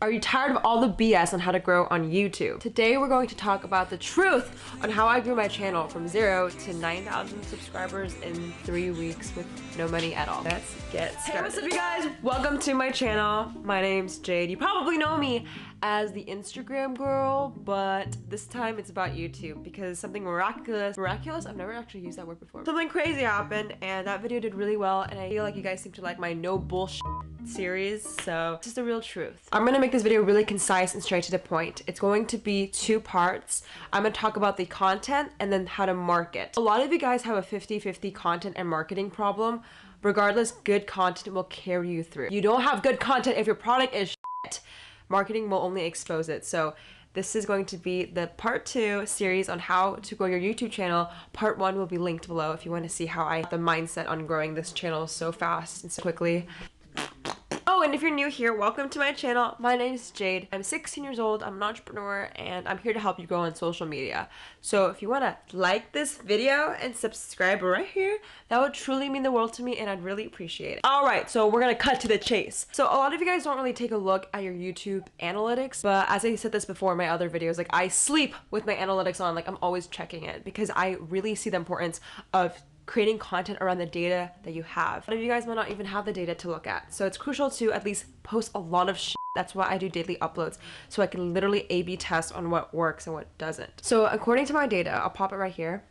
Are you tired of all the BS on how to grow on YouTube? Today we're going to talk about the truth on how I grew my channel from 0 to 9,000 subscribers in 3 weeks with no money at all. Let's get started. Hey, what's up you guys? Welcome to my channel. My name's Jade. You probably know me as the Instagram girl, but this time it's about YouTube because something miraculous, I've never actually used that word before. Something crazy happened and that video did really well, and I feel like you guys seem to like my no bullshit series, so it's just the real truth. I'm gonna make this video really concise and straight to the point. It's going to be 2 parts. I'm gonna talk about the content and then how to market. A lot of you guys have a 50-50 content and marketing problem. Regardless, good content will carry you through. You don't have good content if your product is shit. Marketing will only expose it. So this is going to be the part 2 series on how to grow your YouTube channel. Part 1 will be linked below if you want to see how I have the mindset on growing this channel so fast and so quickly. Oh, and if you're new here, welcome to my channel. My name is Jade. I'm 16 years old, I'm an entrepreneur, and I'm here to help you grow on social media. So if you want to like this video and subscribe right here, that would truly mean the world to me and I'd really appreciate it. Alright, so we're gonna cut to the chase. So a lot of you guys don't really take a look at your YouTube analytics, but as I said this before in my other videos, like I sleep with my analytics on, like I'm always checking it because I really see the importance of creating content around the data that you have. A lot of you guys might not even have the data to look at. So it's crucial to at least post a lot of shit. That's why I do daily uploads. So I can literally A/B test on what works and what doesn't. So according to my data, I'll pop it right here.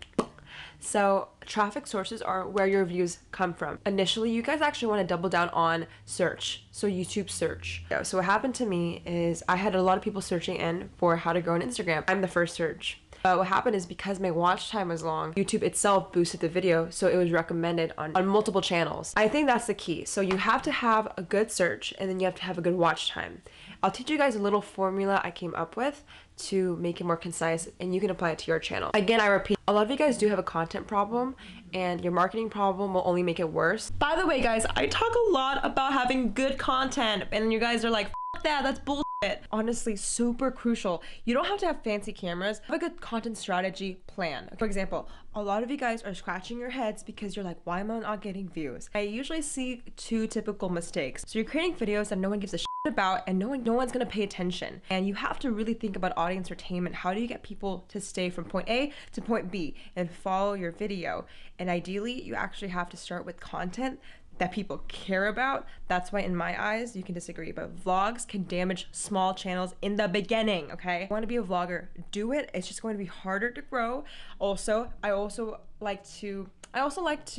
So traffic sources are where your views come from. Initially, you guys actually want to double down on search. So YouTube search. So what happened to me is I had a lot of people searching in for how to grow an Instagram. I'm the first search. But what happened is because my watch time was long, YouTube itself boosted the video, so it was recommended on multiple channels. I think that's the key. So you have to have a good search and then you have to have a good watch time. I'll teach you guys a little formula I came up with to make it more concise, and you can apply it to your channel. Again, I repeat, a lot of you guys do have a content problem and your marketing problem will only make it worse. By the way, guys, I talk a lot about having good content and you guys are like, F that's bullshit. Honestly, super crucial. You don't have to have fancy cameras. Have a good content strategy plan. For example, a lot of you guys are scratching your heads because you're like, why am I not getting views? I usually see 2 typical mistakes. So you're creating videos that no one gives a shit about and no one's gonna pay attention. And you have to really think about audience retainment. How do you get people to stay from point A to point B and follow your video? And ideally, you actually have to start with content that people care about. That's why in my eyes, you can disagree, but vlogs can damage small channels in the beginning, okay? Want to be a vlogger, do it. It's just going to be harder to grow. Also, I also like to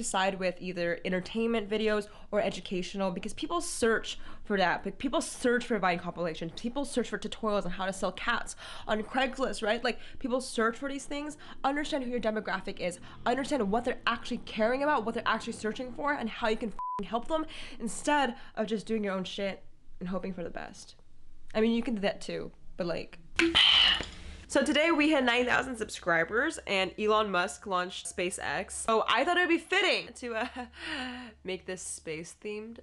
side with either entertainment videos or educational because people search for that. But people search for Vine compilations. People search for tutorials on how to sell cats on Craigslist, right? Like people search for these things. Understand who your demographic is. Understand what they're actually caring about, what they're actually searching for, and how you can help them instead of just doing your own shit and hoping for the best. I mean, you can do that too, but like... So today we had 9,000 subscribers and Elon Musk launched SpaceX. So I thought it would be fitting to make this space themed.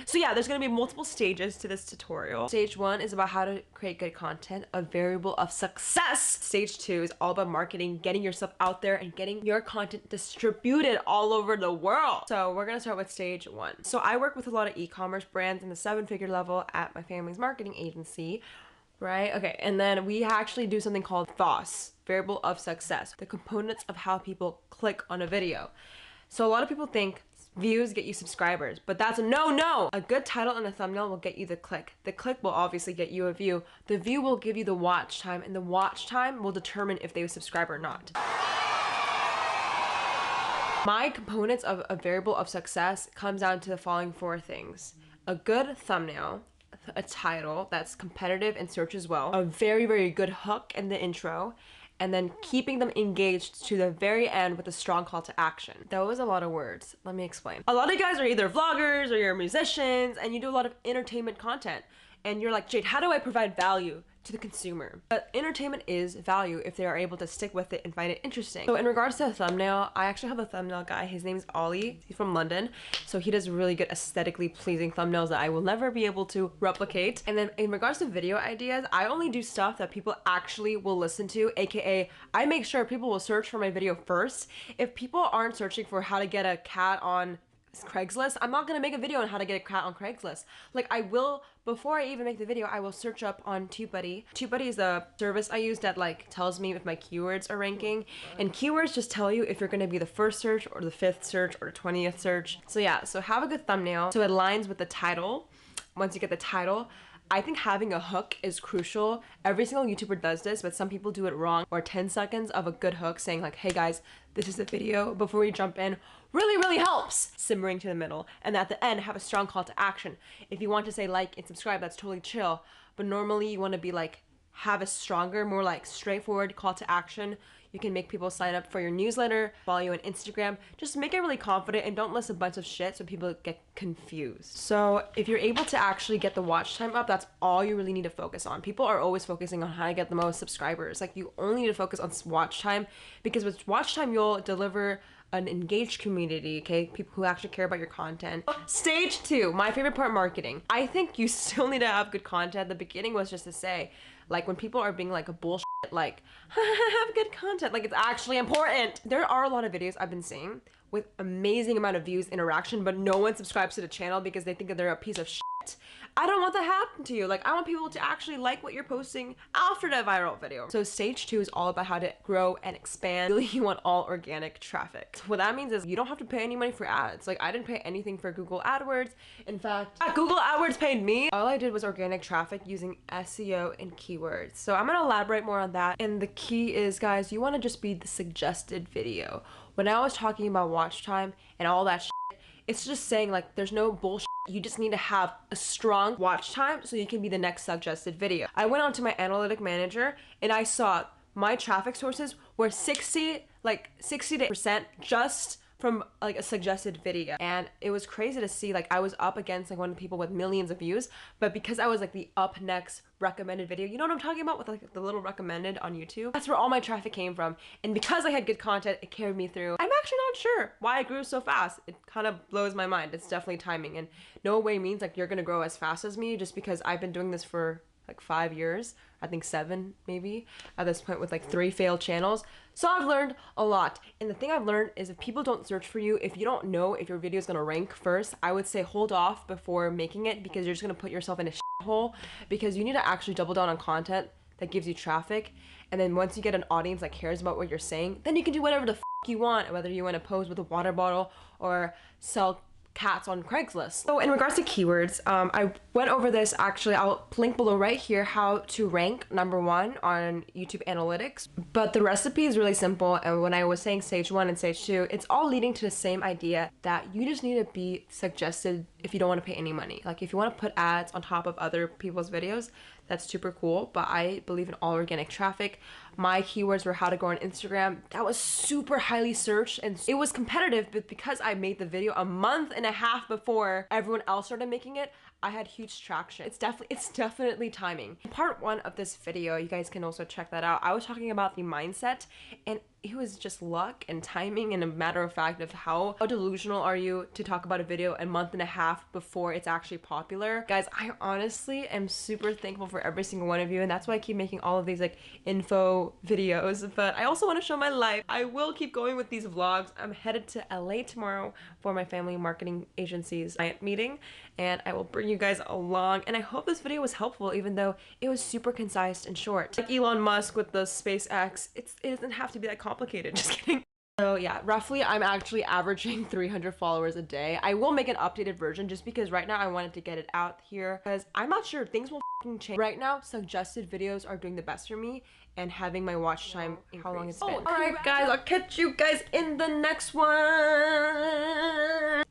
So yeah, there's gonna be multiple stages to this tutorial. Stage 1 is about how to create good content, a variable of success. Stage 2 is all about marketing, getting yourself out there and getting your content distributed all over the world. So we're gonna start with stage 1. So I work with a lot of e-commerce brands in the 7-figure level at my family's marketing agency. Right? Okay, and then we actually do something called VOS, variable of success, the components of how people click on a video. So a lot of people think views get you subscribers, but that's a no. A good title and a thumbnail will get you the click. The click will obviously get you a view. The view will give you the watch time, and the watch time will determine if they subscribe or not. My components of a variable of success comes down to the following 4 things. A good thumbnail, a title that's competitive and searches well, a very good hook in the intro, and then keeping them engaged to the very end with a strong call to action. That was a lot of words. Let me explain. A lot of you guys are either vloggers or you're musicians and you do a lot of entertainment content. And you're like, Jade, how do I provide value to the consumer? But entertainment is value if they are able to stick with it and find it interesting. So in regards to a thumbnail, I actually have a thumbnail guy. His name is Ollie. He's from London. So he does really good aesthetically pleasing thumbnails that I will never be able to replicate. And then in regards to video ideas, I only do stuff that people actually will listen to, aka I make sure people will search for my video first. If people aren't searching for how to get a cat on Craigslist, I'm not gonna make a video on how to get a cat on Craigslist. Like, I will, before I even make the video, I will search up on TubeBuddy. TubeBuddy is a service I use that like tells me if my keywords are ranking, and keywords just tell you if you're gonna be the first search or the 5th search or the 20th search. So yeah, so have a good thumbnail so it aligns with the title. Once you get the title, I think having a hook is crucial. Every single YouTuber does this, but some people do it wrong. Or 10 seconds of a good hook saying like, hey guys, this is the video before we jump in really helps. Simmering to the middle. And at the end, have a strong call to action. If you want to say like and subscribe, that's totally chill. But normally you want to be like, have a stronger, more like straightforward call to action. You can make people sign up for your newsletter, follow you on Instagram. Just make it really confident and don't list a bunch of shit so people get confused. So if you're able to actually get the watch time up, that's all you really need to focus on. People are always focusing on how to get the most subscribers. Like, you only need to focus on watch time, because with watch time, you'll deliver an engaged community, okay? People who actually care about your content. Stage 2, my favorite part, marketing. I think you still need to have good content. The beginning was just to say, like, when people are being like a bullshit, like, have good content, like, it's actually important. There are a lot of videos I've been seeing with amazing amount of views, interaction, but no one subscribes to the channel because they think that they're a piece of shit. I don't want that to happen to you. Like, I want people to actually like what you're posting after that viral video. So stage 2 is all about how to grow and expand. Really, you want all organic traffic. What that means is you don't have to pay any money for ads. Like, I didn't pay anything for Google AdWords. In fact, Google AdWords paid me. All I did was organic traffic using SEO and keywords. So I'm gonna elaborate more on that. And the key is, guys, you want to just be the suggested video. When I was talking about watch time and all that shit, it's just saying like there's no bullshit. You just need to have a strong watch time so you can be the next suggested video. I went on to my analytic manager and I saw my traffic sources were 60% just from like a suggested video. And it was crazy to see, like, I was up against like one of the people with millions of views, but because I was like the up next recommended video, you know what I'm talking about, with like the little recommended on YouTube, that's where all my traffic came from. And because I had good content, it carried me through. I'm actually not sure why I grew so fast. It kind of blows my mind. It's definitely timing, and no way means like you're gonna grow as fast as me just because I've been doing this for like 5 years, I think 7 maybe at this point, with like 3 failed channels. So I've learned a lot. And the thing I've learned is if people don't search for you, if you don't know if your video is gonna rank first, I would say hold off before making it, because you're just gonna put yourself in a hole, because you need to actually double down on content that gives you traffic. And then once you get an audience that cares about what you're saying, then you can do whatever the you want, whether you want to pose with a water bottle or sell cats on Craigslist. So in regards to keywords, I went over this. Actually, I'll link below right here how to rank #1 on YouTube analytics, but the recipe is really simple. And when I was saying stage 1 and stage 2, it's all leading to the same idea, that you just need to be suggested if you don't want to pay any money. Like, if you want to put ads on top of other people's videos, that's super cool, but I believe in all organic traffic. My keywords were how to grow on Instagram. That was super highly searched, and it was competitive, but because I made the video a month and a half before everyone else started making it, I had huge traction. It's definitely timing. Part 1 of this video, you guys can also check that out. I was talking about the mindset, and it was just luck and timing and a matter of fact of how delusional are you to talk about a video a month and a half before it's actually popular. Guys, I honestly am super thankful for every single one of you, and that's why I keep making all of these like info videos, but I also want to show my life. I will keep going with these vlogs. I'm headed to LA tomorrow for my family marketing agency's client meeting, and I will bring you guys along. And I hope this video was helpful, even though it was super concise and short. Like Elon Musk with the SpaceX, it doesn't have to be that complicated. Just kidding. So yeah, roughly I'm actually averaging 300 followers a day. I will make an updated version just because right now I wanted to get it out here, because I'm not sure, things will change. Right now, suggested videos are doing the best for me, and having my watch time increase. How long it's been. Alright guys, I'll catch you guys in the next one.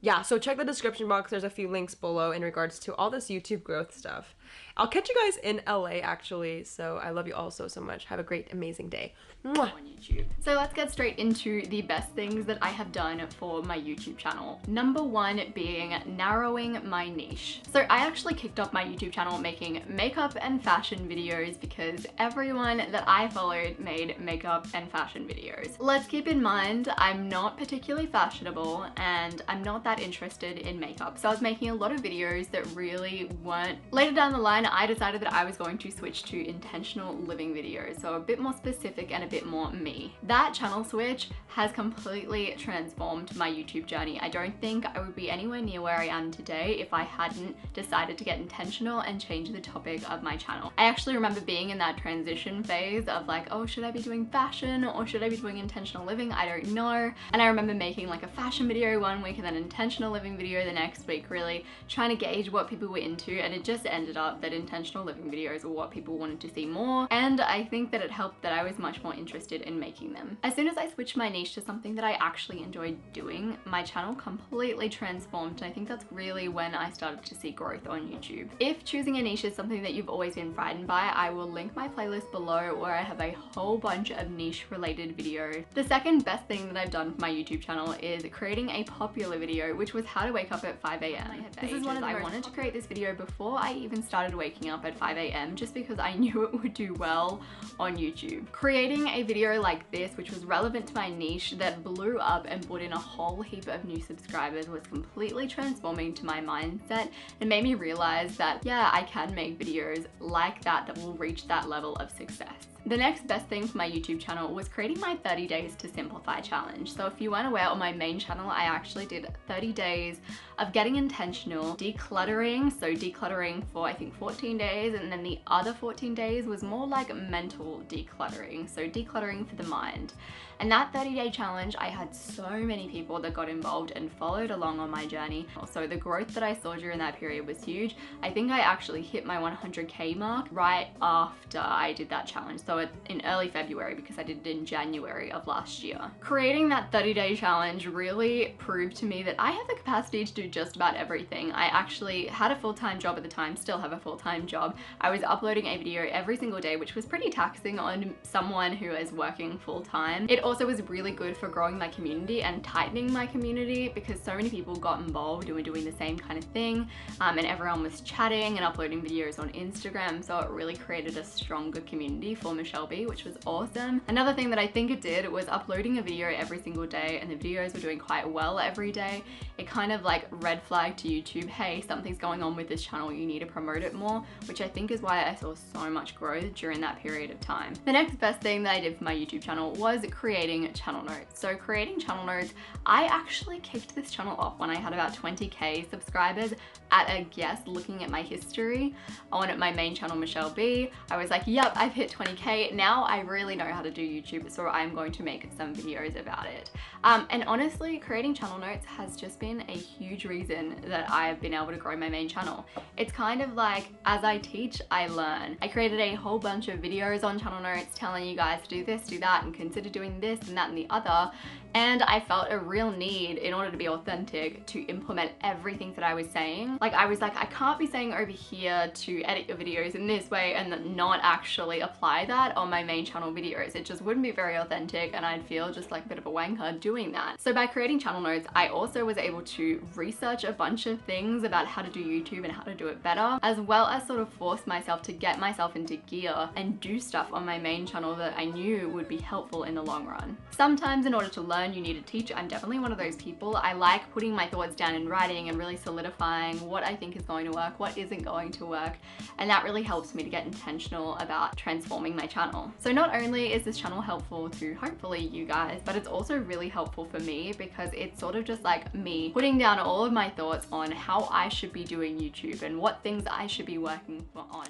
Yeah, so check the description box. There's a few links below in regards to all this YouTube growth stuff. I'll catch you guys in LA actually, so I love you all so much. Have a great, amazing day. Mwah. On YouTube. So let's get straight into the best things that I have done for my YouTube channel. #1 being narrowing my niche. So I actually kicked off my YouTube channel making makeup and fashion videos because everyone that I followed made makeup and fashion videos. Let's keep in mind, I'm not particularly fashionable and I'm not that interested in makeup. So I was making a lot of videos that really weren't. Later down the line, I decided that I was going to switch to intentional living videos. So a bit more specific and a bit more me. That channel switch has has completely transformed my YouTube journey. I don't think I would be anywhere near where I am today if I hadn't decided to get intentional and change the topic of my channel. I actually remember being in that transition phase of like, oh, should I be doing fashion or should I be doing intentional living? I don't know. And I remember making like a fashion video one week and then an intentional living video the next week, really trying to gauge what people were into, and it just ended up that intentional living videos were what people wanted to see more, and I think that it helped that I was much more interested in making them. As soon as I switched my niche to something that I actually enjoyed doing, my channel completely transformed, and I think that's really when I started to see growth on YouTube. If choosing a niche is something that you've always been frightened by, I will link my playlist below where I have a whole bunch of niche related videos. The second best thing that I've done for my YouTube channel is creating a popular video, which was how to wake up at 5 a.m. This is one of I wanted to create this video before I even started waking up at 5 a.m. just because I knew it would do well on YouTube. Creating a video like this, which was relevant to my niche, that blew up and brought in a whole heap of new subscribers, was completely transforming to my mindset and made me realize that, yeah, I can make videos like that will reach that level of success. The next best thing for my YouTube channel was creating my 30 days to simplify challenge. So if you weren't aware, on my main channel, I actually did 30 days of getting intentional, decluttering. So decluttering for I think 14 days, and then the other 14 days was more like mental decluttering. So decluttering for the mind. And that 30-day challenge, I had so many people that got involved and followed along on my journey. So the growth that I saw during that period was huge. I think I actually hit my 100K mark right after I did that challenge. So in early February, because I did it in January of last year. Creating that 30-day challenge really proved to me that I have the capacity to do just about everything. I actually had a full-time job at the time, still have a full-time job. I was uploading a video every single day, which was pretty taxing on someone who is working full-time. It also was really good for growing my community and tightening my community, because so many people got involved and were doing the same kind of thing, and everyone was chatting and uploading videos on Instagram, so it really created a stronger community for Michelle B, which was awesome. Another thing that I think it did was uploading a video every single day, and the videos were doing quite well every day. It kind of like red flagged to YouTube, hey, something's going on with this channel, you need to promote it more, which I think is why I saw so much growth during that period of time. The next best thing that I did for my YouTube channel was creating channel notes. So creating channel notes, I actually kicked this channel off when I had about 20K subscribers at a guess, looking at my history on my main channel, Michelle B. I was like, yep, I've hit 20K. Now I really know how to do YouTube, so I'm going to make some videos about it. And honestly, creating channel notes has just been a huge reason that I've been able to grow my main channel. It's kind of like, as I teach, I learn. I created a whole bunch of videos on channel notes telling you guys to do this, do that, and consider doing this and that and the other. And I felt a real need, in order to be authentic, to implement everything that I was saying. Like, I was like, I can't be saying over here to edit your videos in this way and then not actually apply that on my main channel videos. It just wouldn't be very authentic, and I'd feel just like a bit of a wanker doing that. So by creating channel notes, I also was able to research a bunch of things about how to do YouTube and how to do it better, as well as sort of force myself to get myself into gear and do stuff on my main channel that I knew would be helpful in the long run. Sometimes in order to learn, you need a teacher. I'm definitely one of those people. I like putting my thoughts down in writing and really solidifying what I think is going to work, what isn't going to work, and that really helps me to get intentional about transforming my channel. So not only is this channel helpful to hopefully you guys, but it's also really helpful for me, because it's sort of just like me putting down all of my thoughts on how I should be doing YouTube and what things I should be working on.